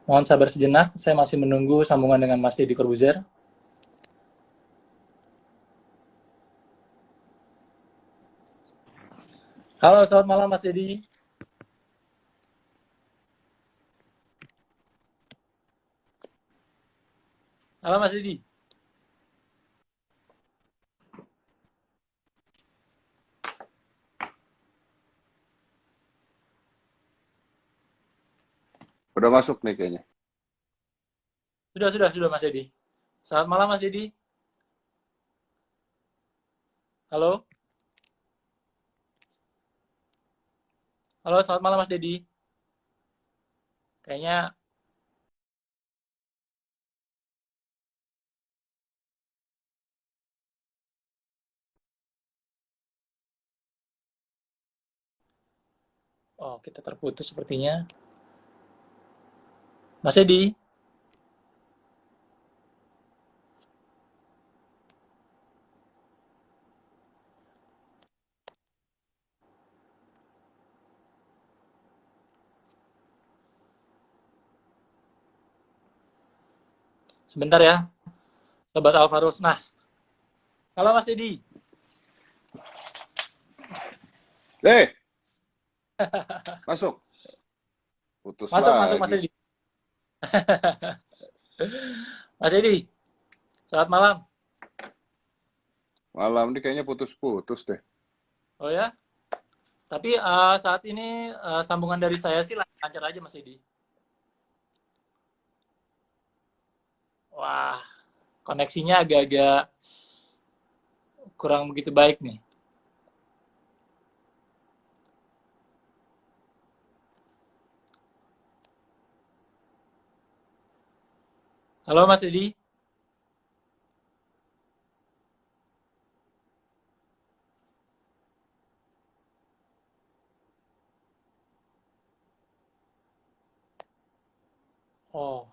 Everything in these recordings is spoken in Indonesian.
Mohon sabar sejenak, saya masih menunggu sambungan dengan Mas Deddy Corbuzier. Halo, selamat malam Mas Deddy. Halo Mas Deddy. Udah masuk nih kayaknya. Sudah Mas Deddy. Selamat malam Mas Deddy. Halo. Halo, selamat malam Mas Deddy. Kayaknya, oh kita terputus sepertinya. Mas Deddy, sebentar ya, Sobat Alvarus. Nah, halo Mas Deddy. Eh, masuk. Putus Masuk Mas lagi. Deddy. Mas Deddy, selamat malam. Malam ini kayaknya putus-putus deh. Oh ya, tapi saat ini sambungan dari saya sih lancar aja Mas Deddy. Wah, koneksinya agak-agak kurang begitu baik nih. Halo Mas Deddy. Oh,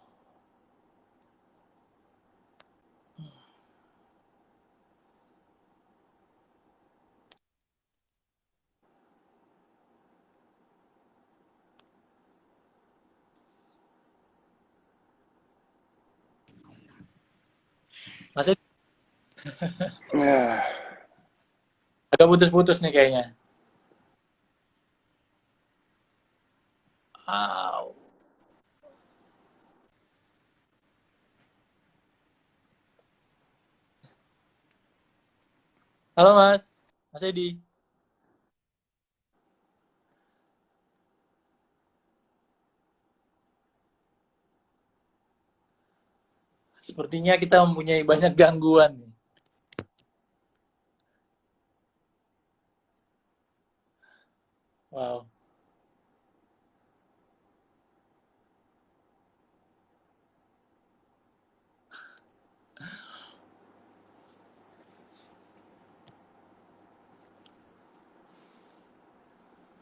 Mas Deddy Ya, agak putus-putus nih kayaknya. Au. Halo Mas Deddy. Sepertinya kita mempunyai banyak gangguan nih. Wow.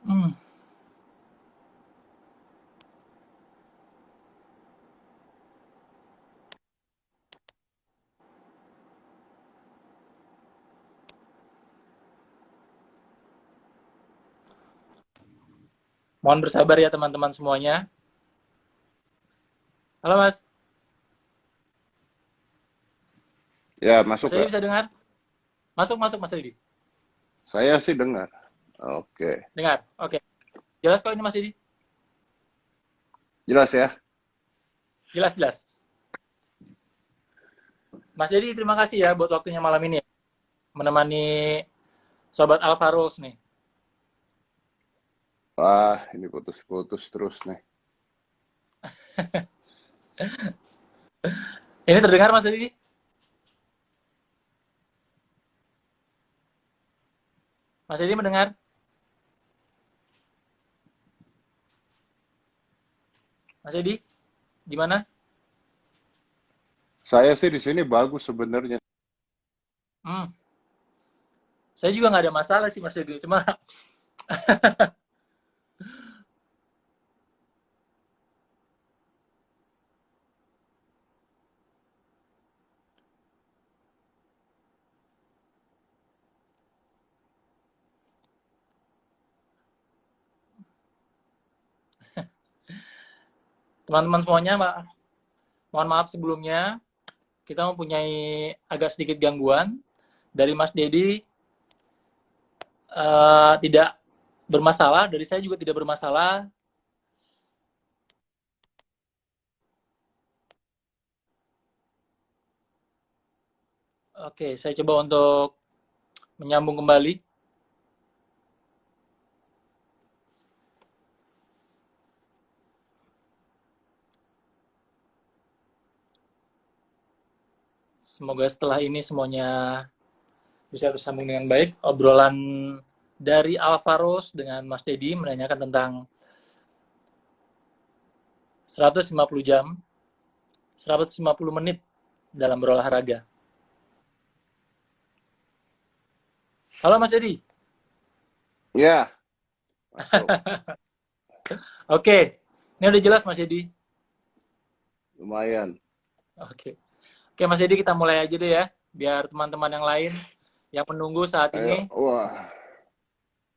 Hmm. Mohon bersabar ya teman-teman semuanya. Halo Mas. ya Mas masuk Deddy gak? bisa dengar? Masuk Mas Deddy. Saya sih dengar. Oke. Dengar. Oke. Jelas kok ini Mas Deddy? Jelas ya? Jelas. Mas Deddy terima kasih ya buat waktunya malam ini ya. Menemani Sobat Alvaros nih. Wah, ini putus-putus terus nih. Ini terdengar Mas Deddy? Mas Deddy mendengar? Mas Deddy? Gimana? Saya sih di sini bagus sebenarnya. Hmm. Saya juga nggak ada masalah sih Mas Deddy. Cuma Teman-teman semuanya, Mbak, mohon maaf sebelumnya. Kita mempunyai agak sedikit gangguan dari Mas Dedi. Tidak bermasalah, dari saya juga tidak bermasalah. Oke, saya coba untuk menyambung kembali. Semoga setelah ini semuanya bisa bersambung dengan baik. Obrolan dari Alvaros dengan Mas Dedi menanyakan tentang 150 jam, 150 menit dalam berolahraga. Halo Mas Dedi. Ya, masuk. Oke, ini udah jelas Mas Dedi. Lumayan. Oke. Oke Mas Dedi, kita mulai aja deh ya, biar teman-teman yang lain yang menunggu saat Ayo, ini wah.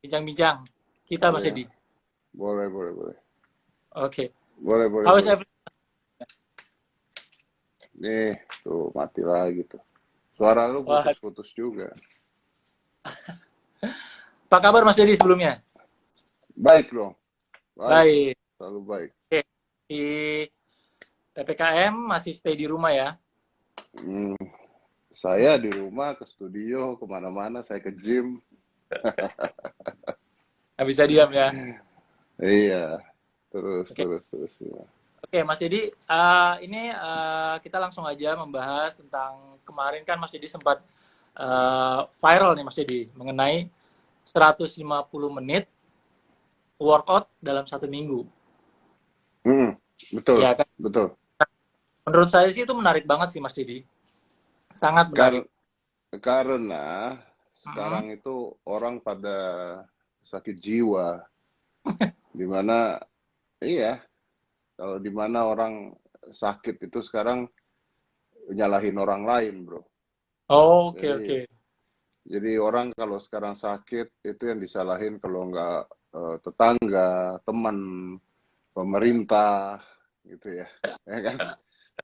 bincang-bincang kita Mas Iya. Dedi. Boleh, boleh, boleh. Oke. Boleh, boleh, How is boleh. everything? Nih, tuh mati lagi tuh. Suara lu Wah, putus-putus juga. apa kabar Mas Dedi sebelumnya? Baik dong. Baik dong. Baik. Selalu baik. Oke. Di PPKM masih stay di rumah ya? Hmm, saya di rumah, ke studio, kemana-mana. Saya ke gym. Nggak bisa diam ya? Iya. Terus, Oke. terus, terus. Ya. Oke, Mas Dedi, ini kita langsung aja membahas tentang kemarin kan Mas Dedi sempat viral nih Mas Dedi mengenai 150 menit workout dalam 1 minggu. Betul, Ya kan? betul. Menurut saya sih itu menarik banget sih Mas Dedi. Sangat menarik. Kar- karena Mm-mm. sekarang itu orang pada sakit jiwa, dimana iya, kalau dimana orang sakit itu sekarang nyalahin orang lain, bro. Oh, oke Jadi, oke. jadi orang kalau sekarang sakit itu yang disalahin kalau nggak tetangga, teman, pemerintah, gitu ya, ya kan?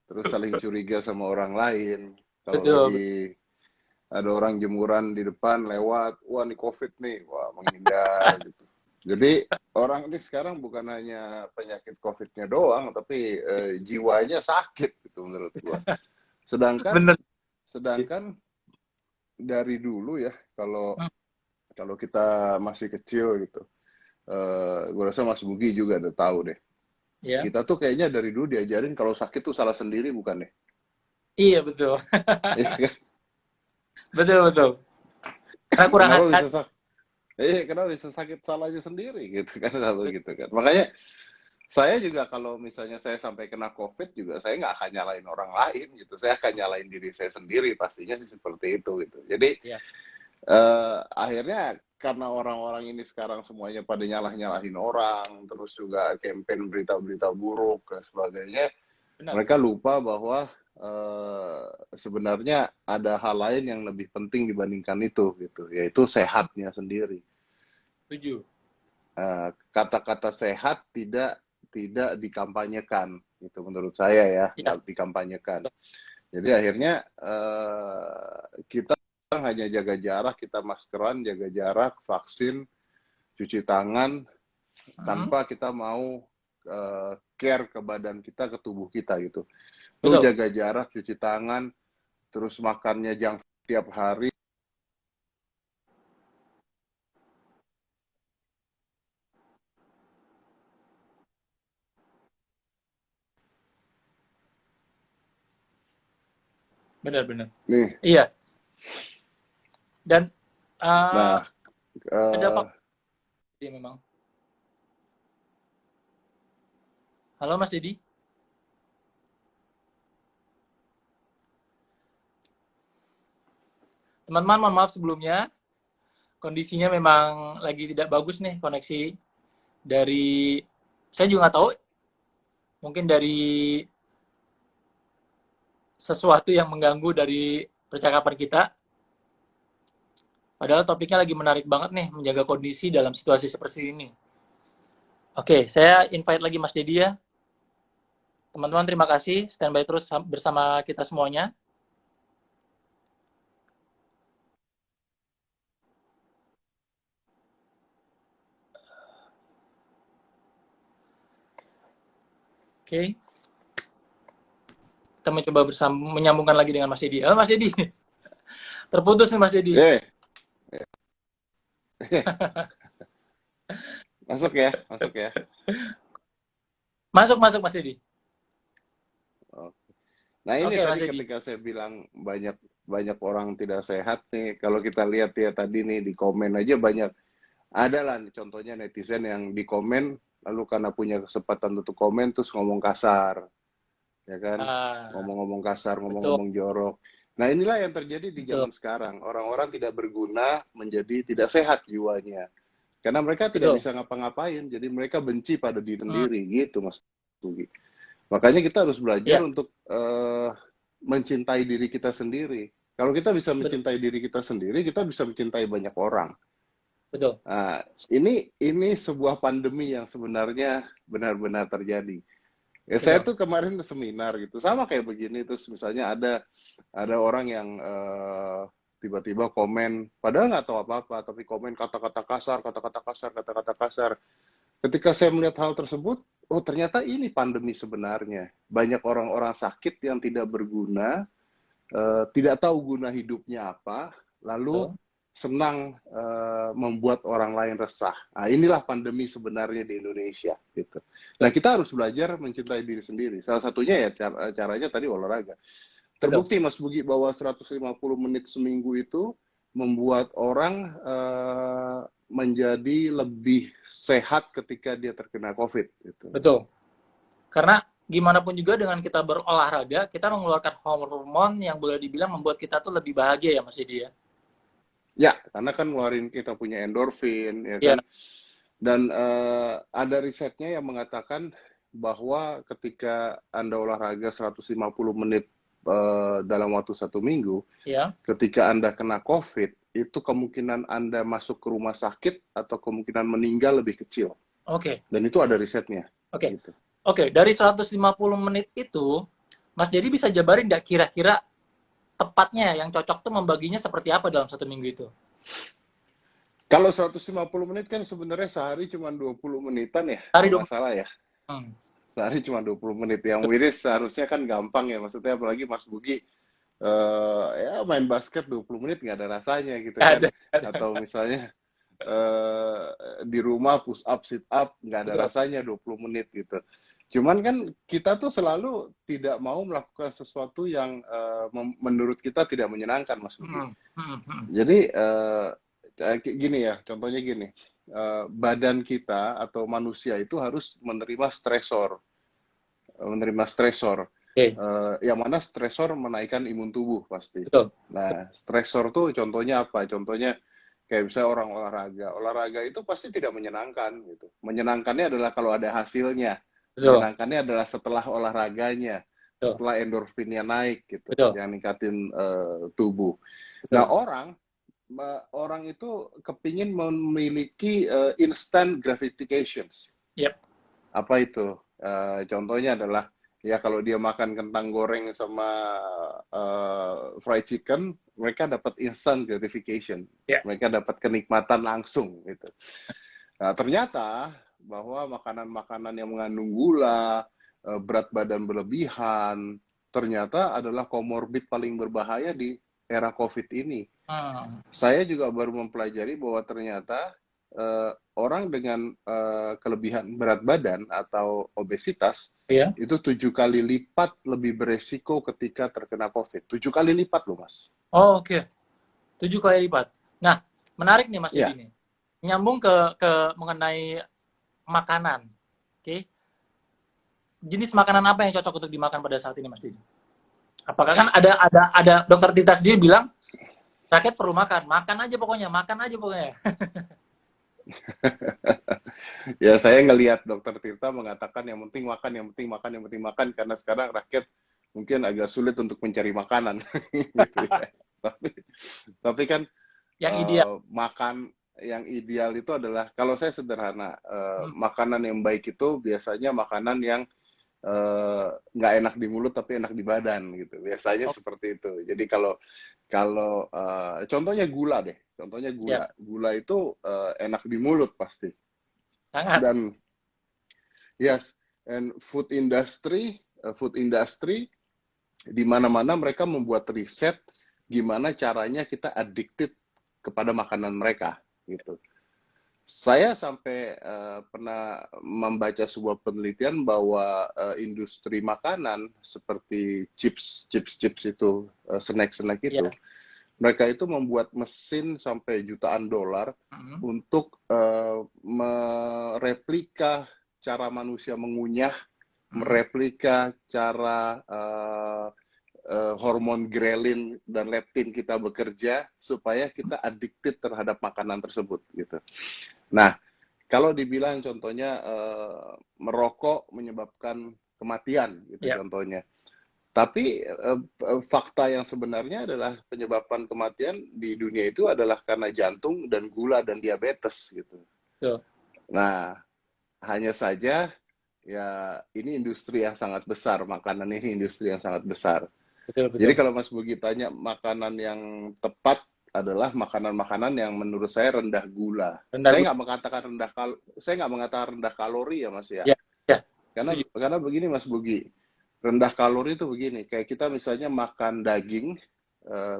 Terus saling curiga sama orang lain. Kalau Betul, betul. lagi ada orang jemuran di depan lewat, wah ini COVID nih, wah menghindar gitu. Jadi orang ini sekarang bukan hanya penyakit COVID-nya doang, tapi jiwanya sakit gitu menurut gua. Sedangkan Bener. sedangkan dari dulu ya, kalau Hmm, kalau kita masih kecil gitu, gua rasa Mas Bugi juga udah tahu deh. ya. Kita tuh kayaknya dari dulu diajarin kalau sakit tuh salah sendiri bukan deh. Iya, betul. Iya kan? Betul, betul. Karena kurang Kenapa bisa hati-hati. sakit? Kenapa bisa sakit salahnya sendiri gitu kan satu gitu kan. Makanya saya juga kalau misalnya saya sampai kena COVID juga saya nggak akan nyalain orang lain gitu. Saya akan nyalain diri saya sendiri pastinya sih seperti itu gitu. Jadi Ya, akhirnya karena orang-orang ini sekarang semuanya pada nyalah-nyalahin orang, terus juga campaign berita-berita buruk dan sebagainya, benar. mereka lupa bahwa sebenarnya ada hal lain yang lebih penting dibandingkan itu gitu, yaitu sehatnya sendiri. Setuju. Kata-kata sehat tidak dikampanyekan gitu menurut saya ya, Ya, nggak dikampanyekan. Jadi akhirnya kita hanya jaga jarak, kita maskeran, jaga jarak, vaksin, cuci tangan, hmm, tanpa kita mau care ke badan kita, ke tubuh kita gitu. Lu betul. jaga jarak, cuci tangan, terus makannya junk tiap hari. Benar-benar. Nih, Iya. Dan uh, nah, ada eh, faktor memang. Halo Mas Dedi. Teman-teman, mohon maaf sebelumnya. Kondisinya memang lagi tidak bagus nih koneksi dari saya juga nggak tahu. Mungkin dari sesuatu yang mengganggu dari percakapan kita. Padahal topiknya lagi menarik banget nih, menjaga kondisi dalam situasi seperti ini. Oke, saya invite lagi Mas Dedi ya. Teman-teman terima kasih, standby terus bersama kita semuanya. Oke, kita mencoba menyambungkan lagi dengan Mas Dedi. Mas Dedi, terputus nih Mas Dedi. Eh, masuk ya, masuk ya. Masuk Mas Dedi. Nah ini Oke, Mas tadi Dedi. ketika saya bilang banyak banyak orang tidak sehat nih. Kalau kita lihat ya tadi nih di komen aja banyak. Ada lah contohnya netizen yang di komen lalu karena punya kesempatan untuk komen terus ngomong kasar, ya kan? Ah, Ngomong-ngomong kasar, betul, ngomong-ngomong jorok. Nah inilah yang terjadi di betul, zaman sekarang. Orang-orang tidak berguna menjadi tidak sehat jiwanya. Karena mereka tidak betul. bisa ngapa-ngapain, jadi mereka benci pada diri Hmm, sendiri, gitu Mas Tugi. Makanya kita harus belajar ya, untuk mencintai diri kita sendiri. Kalau kita bisa betul, mencintai diri kita sendiri, kita bisa mencintai banyak orang. betul, Nah, ini sebuah pandemi yang sebenarnya benar-benar terjadi. Ya, saya betul. tuh kemarin seminar gitu, sama kayak begini terus misalnya ada orang yang tiba-tiba komen, padahal nggak tahu apa-apa, tapi komen kata-kata kasar, kata-kata kasar, kata-kata kasar. Ketika saya melihat hal tersebut, oh ternyata ini pandemi sebenarnya. Banyak orang-orang sakit yang tidak berguna, tidak tahu guna hidupnya apa, lalu Betul. senang membuat orang lain resah. Nah, inilah pandemi sebenarnya di Indonesia, gitu. Nah, kita harus belajar mencintai diri sendiri. Salah satunya ya caranya tadi olahraga. Betul. Terbukti Mas Bugi bahwa 150 menit seminggu itu membuat orang menjadi lebih sehat ketika dia terkena COVID. Gitu. Betul. Karena gimana pun juga dengan kita berolahraga, kita mengeluarkan hormon yang boleh dibilang membuat kita tuh lebih bahagia ya Mas Dedi ya. Ya, karena kan ngeluarin kita punya endorfin, ya Iya, kan. Dan ada risetnya yang mengatakan bahwa ketika Anda olahraga 150 menit dalam waktu 1 minggu, iya. ketika Anda kena COVID, itu kemungkinan Anda masuk ke rumah sakit atau kemungkinan meninggal lebih kecil. Oke. Dan itu ada risetnya. Oke. Gitu. Oke, dari 150 menit itu, Mas Dedi bisa jabarin nggak kira-kira tepatnya yang cocok tuh membaginya seperti apa dalam 1 minggu itu? Kalau 150 menit kan sebenarnya sehari cuma 20 menitan ya, Hari kalau dong. nggak salah ya. Hmm. Sehari cuma 20 menit. Yang wiris seharusnya kan gampang ya, maksudnya apalagi Mas Bugi ya main basket 20 menit nggak ada rasanya gitu kan. Ada, Atau ada. misalnya eh, di rumah push up, sit up nggak ada Betul. rasanya 20 menit gitu. Cuman kan kita tuh selalu tidak mau melakukan sesuatu yang menurut kita tidak menyenangkan Mas Bugi. Hmm. Hmm. Hmm. Jadi gini ya, contohnya gini, badan kita atau manusia itu harus menerima stresor, Oke, yang mana stresor menaikkan imun tubuh pasti. betul. Nah, stresor tuh contohnya apa? Contohnya kayak misalnya orang olahraga itu pasti tidak menyenangkan gitu. Menyenangkannya adalah kalau ada hasilnya, Betul. menyenangkannya adalah setelah olahraganya, Betul. setelah endorfinnya naik gitu, Betul. yang ningkatin tubuh. Nah, Betul. orang itu kepingin memiliki instant gratification. Yep. Apa itu? Contohnya adalah ya kalau dia makan kentang goreng sama fried chicken, mereka dapat instant gratification. Ya. Mereka dapat kenikmatan langsung gitu. Nah, ternyata bahwa makanan-makanan yang mengandung gula, berat badan berlebihan, ternyata adalah komorbid paling berbahaya di era COVID ini. Hmm. Saya juga baru mempelajari bahwa ternyata orang dengan kelebihan berat badan atau obesitas Ya. itu 7 kali lipat lebih beresiko ketika terkena COVID. 7 kali lipat loh, Mas. Oh, oke. 7 kali lipat. Nah, menarik nih Mas Dedi Iya, nih. Nyambung ke mengenai makanan. Oke. Jenis makanan apa yang cocok untuk dimakan pada saat ini Mas Dedi? Apakah kan ada dokter Tita sendiri bilang rakyat perlu makan, makan aja pokoknya. ya saya ngelihat Dokter Tirta mengatakan yang penting makan, yang penting makan, yang penting makan karena sekarang rakyat mungkin agak sulit untuk mencari makanan gitu ya. Tapi tapi kan Yang ideal. makan yang ideal itu adalah kalau saya sederhana Hmm. makanan yang baik itu biasanya makanan yang nggak enak di mulut tapi enak di badan gitu. Biasanya Oh, seperti itu. Jadi kalau kalau contohnya gula deh, contohnya ya, gula. Gula itu enak di mulut pasti. sangat. Dan yes, and food industry di mana-mana mereka membuat riset gimana caranya kita addicted kepada makanan mereka gitu. Saya sampai pernah membaca sebuah penelitian bahwa industri makanan seperti chips itu, snack-snack Ya. itu, mereka itu membuat mesin sampai jutaan dolar Mm. untuk mereplika cara manusia mengunyah, Mm. mereplika cara hormon grelin dan leptin kita bekerja supaya kita addicted terhadap makanan tersebut gitu. Nah, kalau dibilang contohnya merokok menyebabkan kematian gitu Ya, contohnya. Tapi fakta yang sebenarnya adalah penyebaban kematian di dunia itu adalah karena jantung dan gula dan diabetes gitu. betul. Nah, hanya saja ya ini industri yang sangat besar, makanan ini industri yang sangat besar. Betul, Jadi betul. kalau Mas Bugi tanya makanan yang tepat adalah makanan-makanan yang menurut saya rendah gula. Rendah gula. Saya nggak mengatakan rendah kalori ya Mas ya. Ya, ya. Setuju. Karena begini Mas Bugi, rendah kalori itu begini, kayak kita misalnya makan daging,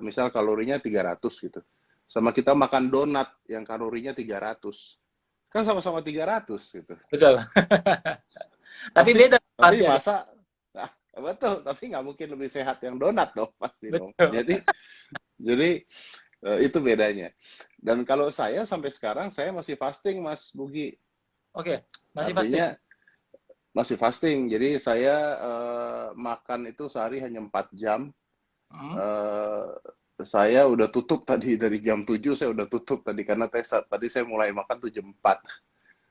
misal kalorinya 300 gitu. Sama kita makan donat yang kalorinya 300. Kan sama-sama 300 gitu. Betul. Tapi Tapi beda tapi artinya. masa nah, betul, tapi nggak mungkin lebih sehat yang donat dong, pasti dong. Betul. Jadi itu bedanya. Dan kalau saya sampai sekarang saya masih fasting, Mas Bugi. Oke, masih pasti. Artinya masih fasting. Jadi saya makan itu sehari hanya 4 jam. Hmm. Eh, saya udah tutup tadi dari jam 7 saya udah tutup tadi karena tadi saya mulai makan tuh jam 4.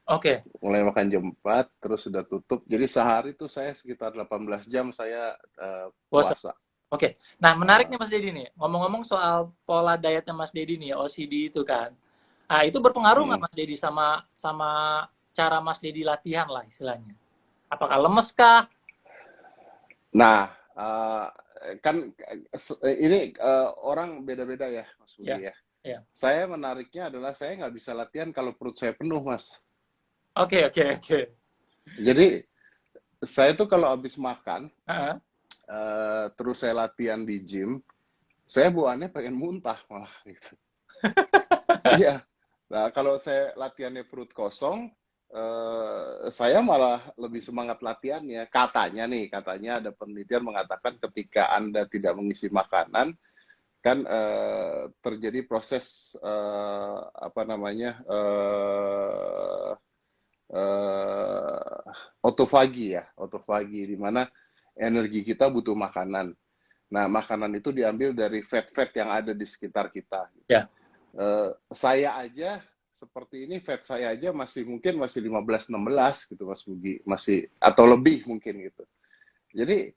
Oke, Mulai makan jam 4 terus sudah tutup. Jadi sehari tuh saya sekitar 18 jam saya puasa. puasa. Oke. Nah, menarik Eh, nih Mas Dedi nih. Ngomong-ngomong soal pola dietnya Mas Dedi nih, OCD itu kan. Ah, itu berpengaruh nggak hmm. Mas Dedi sama sama cara Mas Dedi latihan lah istilahnya? Apakah lemes kah? Nah, kan ini orang beda-beda ya, Mas Ya, Budi ya. ya. Saya menariknya adalah saya nggak bisa latihan kalau perut saya penuh, Mas. Oke, oke, oke. Jadi saya tuh kalau habis makan, Heeh. terus saya latihan di gym, saya bawaannya pengen muntah malah gitu. Iya. Nah, kalau saya latihannya perut kosong, saya malah lebih semangat latihannya. Katanya ada penelitian mengatakan ketika Anda tidak mengisi makanan, kan terjadi proses apa namanya otofagi di mana energi kita butuh makanan. Nah, makanan itu diambil dari fat-fat yang ada di sekitar kita. Ya, Saya aja seperti ini, fat saya aja masih 15-16 gitu Mas Bugi, masih atau lebih mungkin gitu. Jadi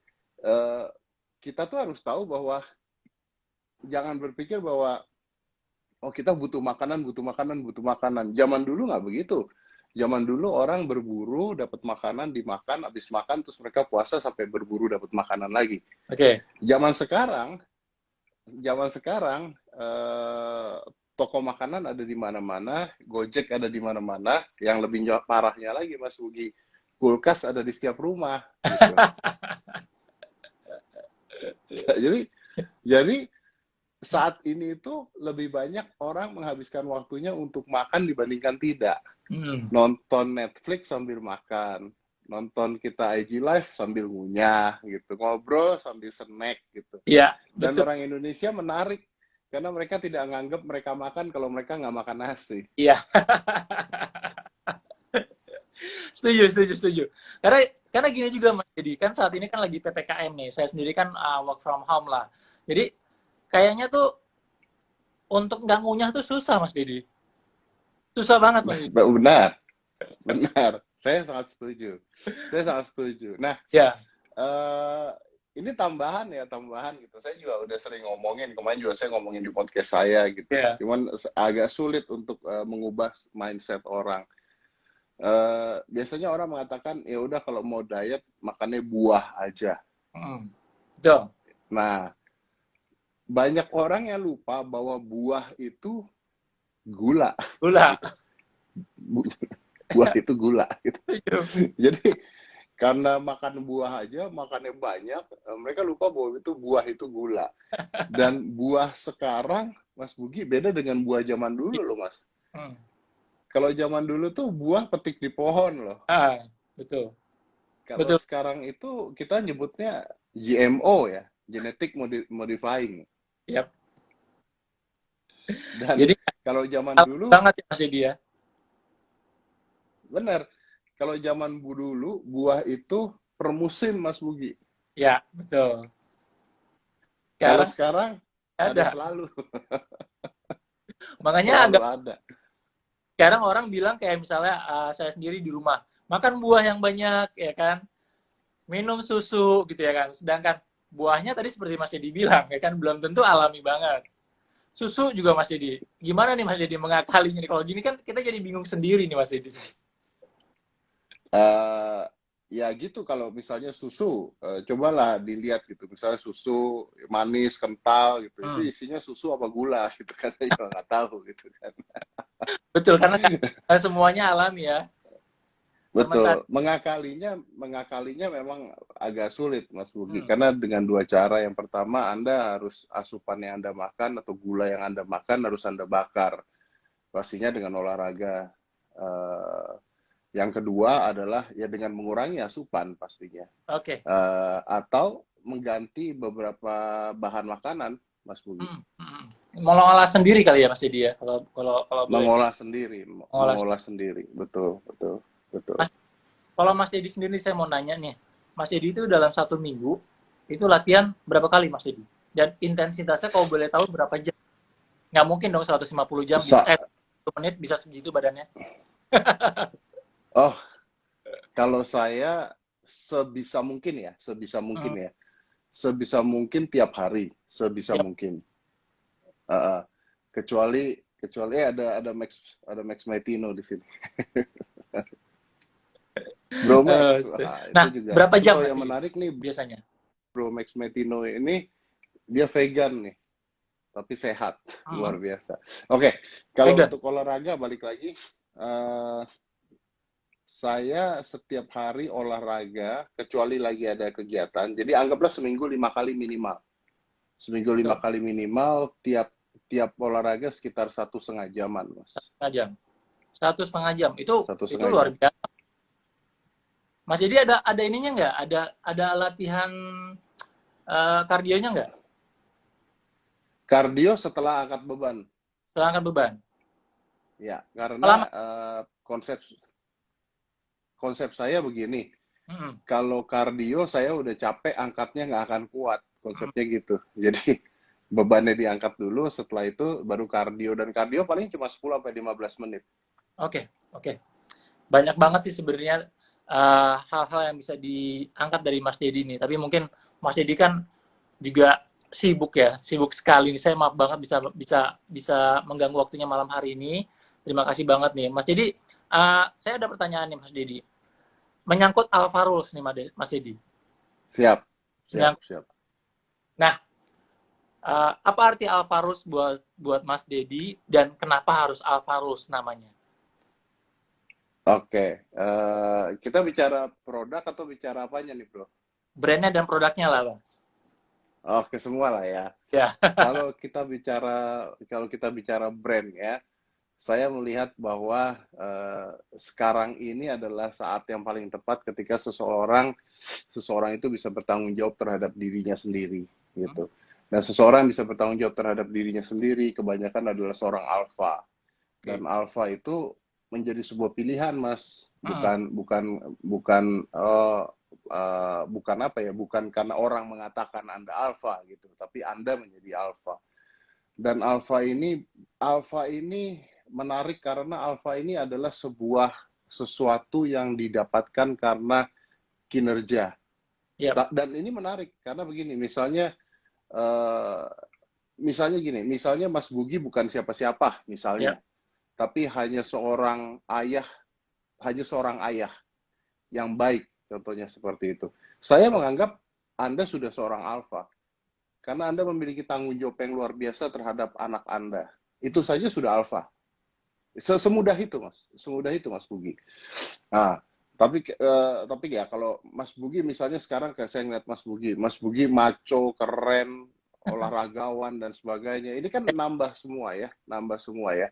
kita tuh harus tahu bahwa jangan berpikir bahwa oh kita butuh makanan, butuh makanan, butuh makanan. Zaman dulu nggak begitu. Zaman dulu orang berburu, dapat makanan, dimakan, habis makan, terus mereka puasa sampai berburu dapat makanan lagi. oke. Zaman sekarang, zaman sekarang toko makanan ada di mana-mana, Gojek ada di mana-mana. Yang lebih parahnya lagi, Mas Ugi, kulkas ada di setiap rumah. Gitu. jadi, jadi saat ini itu lebih banyak orang menghabiskan waktunya untuk makan dibandingkan tidak. Hmm. Nonton Netflix sambil makan, nonton kita IG live sambil ngunyah gitu, ngobrol sambil snack gitu. Iya, Dan betul. orang Indonesia menarik karena mereka tidak menganggap mereka makan kalau mereka nggak makan nasi. Iya. Setuju, setuju, setuju. Karena gini juga Mas Dedi, kan saat ini kan lagi PPKM nih. Saya sendiri kan work from home lah. Jadi kayaknya tuh untuk nggak ngunyah tuh susah Mas Dedi. Susah banget Mas Dedi. Benar, benar. Saya sangat setuju. Saya sangat setuju. Nah, Ya, eh, ini tambahan gitu. Saya juga udah sering ngomongin, kemarin juga saya ngomongin di podcast saya gitu. ya. Cuman agak sulit untuk mengubah mindset orang. biasanya orang mengatakan ya udah kalau mau diet makannya buah aja. Betul. Nah, banyak orang yang lupa bahwa buah itu gula Gula. gitu. Buah itu gula gitu. Jadi karena makan buah aja, makannya banyak, mereka lupa bahwa itu buah itu gula. Dan buah sekarang, Mas Bugi, beda dengan buah zaman dulu loh, Mas. Hmm. Kalau zaman dulu tuh buah petik di pohon loh. Betul. Kalau Betul. sekarang itu kita nyebutnya GMO ya, genetic modifying. Yap. Dan Jadi kalau zaman alami dulu, banget ya Mas Dedi ya. benar, kalau zaman dulu buah itu per musim, Mas Bugi. Ya, betul. Kalau Sekarang sekarang ada ada. selalu, Makanya selalu agak ada. sekarang orang bilang kayak misalnya saya sendiri di rumah makan buah yang banyak ya kan, minum susu gitu ya kan. Sedangkan buahnya tadi seperti Mas Dedi bilang ya kan belum tentu alami banget. Susu juga Mas Dedi. Gimana nih Mas Dedi mengakalinya nih? Kalau gini kan kita jadi bingung sendiri nih Mas Dedi. eh ya gitu kalau misalnya susu, cobalah dilihat gitu. Misalnya susu manis, kental gitu. Itu Hmm. isinya susu apa gula gitu kan saya juga nggak tahu gitu kan. Betul karena semuanya alami ya. Fermentasi. Betul. Mengakalinya memang agak sulit Mas Bugi Hmm. karena dengan dua cara. Yang pertama Anda harus asupan yang Anda makan atau gula yang Anda makan harus Anda bakar. Pastinya dengan olahraga. Eh, yang kedua adalah ya dengan mengurangi asupan pastinya. Oke. Atau mengganti beberapa bahan makanan, Mas Bugi. Hmm. Hmm. Mau ngolah sendiri kali ya Mas Dedi ya. Kalau kalau kalau boleh. Mengolah. Mengolah sendiri, betul, betul, betul. Mas, kalau Mas Dedi sendiri saya mau nanya nih. Mas Dedi itu dalam 1 minggu itu latihan berapa kali Mas Dedi? Dan intensitasnya kalau boleh tahu berapa jam? Nggak mungkin dong 150 jam bisa, Sa 1 menit bisa segitu badannya. oh, kalau saya Hmm. sebisa mungkin tiap hari, sebisa Tiap. mungkin. Uh, kecuali kecuali ada Max Maitino di sini. Bro Max, wah, itu Nah, juga. berapa Tapi jam kalau Mas yang Dedi menarik nih, biasanya? Bro Max Maitino ini dia vegan nih, tapi sehat, Hmm. luar biasa. Oke, kalau Vegan. untuk olahraga balik lagi, uh, saya setiap hari olahraga, kecuali lagi ada kegiatan. Jadi anggaplah seminggu 5 kali minimal. Seminggu lima Tuh, kali minimal, tiap tiap olahraga sekitar 1,5 jaman, Mas. 1,5 jam. 1,5 jam. Satu Itu setengah luar jam. biasa. Mas Dedi ada ininya nggak? Ada latihan kardionya nggak? Kardio setelah angkat beban. Setelah angkat beban. Ya, karena Lama. konsep konsep saya begini. Hmm. Kalau kardio saya udah capek, angkatnya nggak akan kuat. Hmm. Konsepnya gitu. Jadi bebannya diangkat dulu, setelah itu baru kardio. Dan kardio paling cuma 10 sampai 15 menit. Oke, oke. Banyak banget sih sebenarnya hal-hal yang bisa diangkat dari Mas Dedi nih. Tapi mungkin Mas Dedi kan juga sibuk ya, sibuk sekali. Saya maaf banget bisa bisa bisa mengganggu waktunya malam hari ini. Terima kasih banget nih, Mas Dedi. Saya ada pertanyaan nih, Mas Dedi. Menyangkut Alpha Rules nih, Mas Dedi. Siap, siap, Menyangkut. siap. Nah, apa arti Alpha Rules buat buat Mas Dedi dan kenapa harus Alpha Rules namanya? Oke, kita bicara produk atau bicara apanya nih, Bro? Brandnya dan produknya lah, Bang. Oke, semua lah ya. Ya. Kalau kita bicara brand ya, saya melihat bahwa sekarang ini adalah saat yang paling tepat ketika seseorang itu bisa bertanggung jawab terhadap dirinya sendiri gitu. Dan seseorang bisa bertanggung jawab terhadap dirinya sendiri kebanyakan adalah seorang alpha. Oke. Dan alpha itu menjadi sebuah pilihan, Mas. Hmm. Bukan apa ya, bukan karena orang mengatakan Anda alpha gitu, tapi Anda menjadi alpha. Dan alpha ini menarik karena alpha ini adalah sesuatu yang didapatkan karena kinerja. Yap. Dan ini menarik karena begini, eh, misalnya Mas Bugi bukan siapa-siapa misalnya, Yap. tapi hanya seorang ayah hanya seorang ayah yang baik, contohnya seperti itu. Saya menganggap Anda sudah seorang alfa, karena Anda memiliki tanggung jawab yang luar biasa terhadap anak Anda. Itu saja sudah alfa. Semudah itu, Mas. Semudah itu, Mas Bugi. Nah, tapi ya kalau Mas Bugi misalnya sekarang kayak saya ngeliat Mas Bugi maco, keren, olahragawan dan sebagainya. Ini kan nambah semua ya.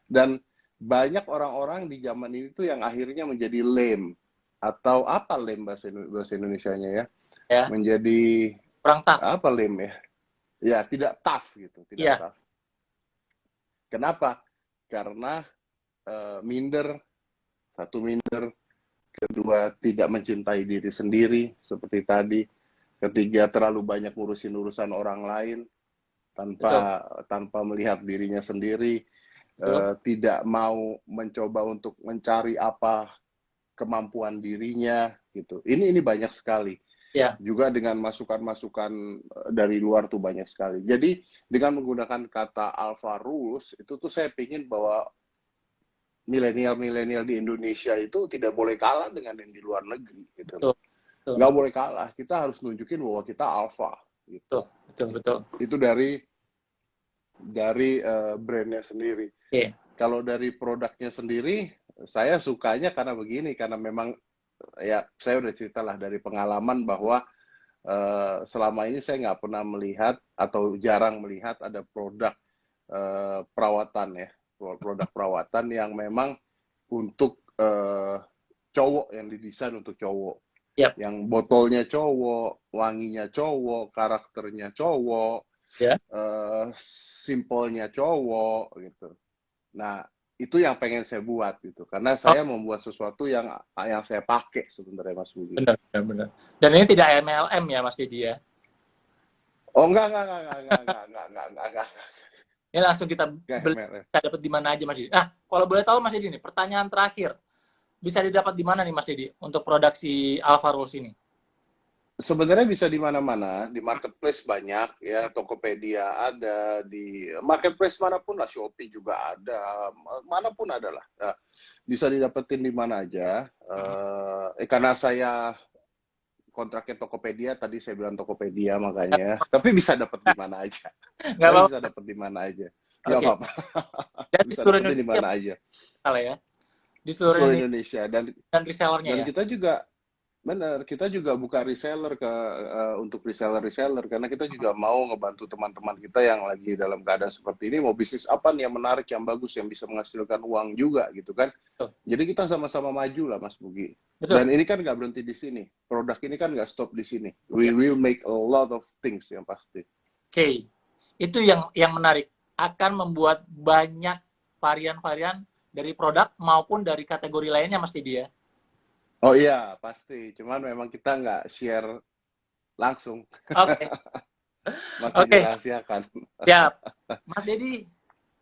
Dan banyak orang-orang di zaman ini tuh yang akhirnya menjadi lame, atau apa lame bahasa Indonesianya ya? Ya, Menjadi kurang tough. apa lame ya? Ya, tidak tough gitu, tidak Iya, tough. Kenapa? Karena minder, satu minder, kedua tidak mencintai diri sendiri seperti tadi, ketiga terlalu banyak ngurusin urusan orang lain betul, tanpa melihat dirinya sendiri, betul. tidak mau mencoba untuk mencari apa kemampuan dirinya gitu. Ini banyak sekali. Ya, Juga dengan masukan-masukan dari luar tuh banyak sekali. Jadi dengan menggunakan kata Alpha Rules itu tuh saya pingin bahwa milenial di Indonesia itu tidak boleh kalah dengan yang di luar negeri gitu betul, loh. betul, Nggak boleh kalah. Kita harus nunjukin bahwa kita alpha gitu. betul, betul, betul. Itu dari brandnya sendiri. Oke, Kalau dari produknya sendiri, saya sukanya karena begini, karena memang ya saya udah ceritalah dari pengalaman bahwa selama ini saya nggak pernah melihat atau jarang melihat ada produk perawatan ya, produk perawatan yang memang untuk cowok, yang didesain untuk cowok, yap, yang botolnya cowok, wanginya cowok, karakternya cowok, ya. simpelnya cowok gitu. Nah, itu yang pengen saya buat gitu, karena Oh, saya membuat sesuatu yang saya pakai sebenarnya, Mas Budi. benar, benar, benar. Dan ini tidak MLM ya, Mas Dedi ya. Oh, enggak. Ini langsung kita Enggak, beli, MLM. kita dapat di mana aja, Mas Dedi. Nah, kalau boleh tahu Mas Dedi nih, pertanyaan terakhir. Bisa didapat di mana nih, Mas Dedi, untuk produksi Alpha Rules ini? Sebenarnya bisa di mana-mana, di marketplace banyak ya, Tokopedia ada, di marketplace manapun lah, Shopee juga ada, manapun ada lah. Nah, bisa didapetin di mana aja. Karena saya kontraknya Tokopedia, tadi saya bilang Tokopedia makanya. Tapi bisa dapat di mana aja. Nggak Tapi bisa apa-apa. dapat di mana aja. Nggak Oke. apa-apa. Dan di Bisa seluruh dapetin di Indonesia, mana aja. salah ya. Di Di seluruh seluruh Indonesia Indonesia. dan resellernya Dan ya. kita juga benar, kita juga buka reseller untuk reseller karena kita juga mau ngebantu teman-teman kita yang lagi dalam keadaan seperti ini, mau bisnis apa nih yang menarik, yang bagus, yang bisa menghasilkan uang juga gitu kan. Betul. Jadi kita sama-sama maju lah, Mas Bugi. Betul. Dan ini kan nggak berhenti di sini. Produk ini kan nggak stop di sini. Ya. We will make a lot of things yang pasti. Oke. Itu yang menarik. Akan membuat banyak varian-varian dari produk maupun dari kategori lainnya, Mas Didi ya. Oh iya, pasti. Cuman memang kita nggak share langsung. Oke. Masih Oke. dirahasiakan. Siap. Mas Dedi,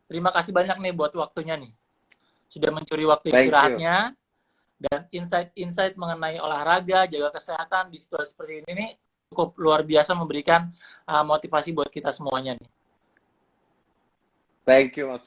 terima kasih banyak nih buat waktunya nih. Sudah mencuri waktu Thank you. istirahatnya dan insight-insight mengenai olahraga, jaga kesehatan di situasi seperti ini nih cukup luar biasa, memberikan motivasi buat kita semuanya nih. Thank you, Mas